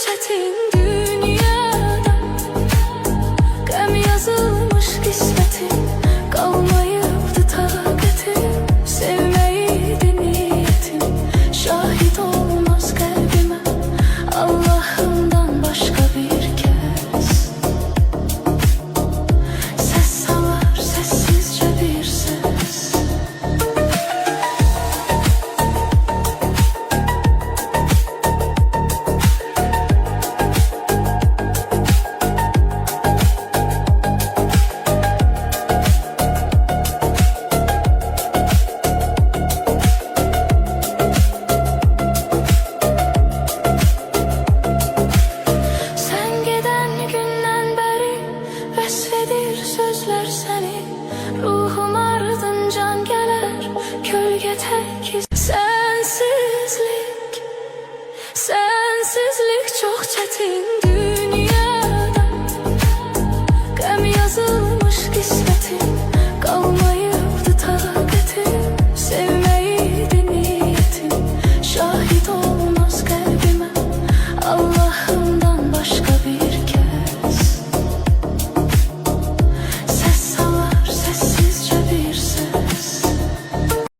çetin dünyada. Qəm yazılmış qismətim, qalmayıbdı taqətim. Sevməyiydi niyyətim, şahid olmaz qəlbimə Allahımdan başqa bir kəs. Səs salar səssizcə bir səs. Vəsfedir sözlər səni, ruhum ardıncan gələr, kölgə tək Sənsizlik, sənsizlik çox çətindir.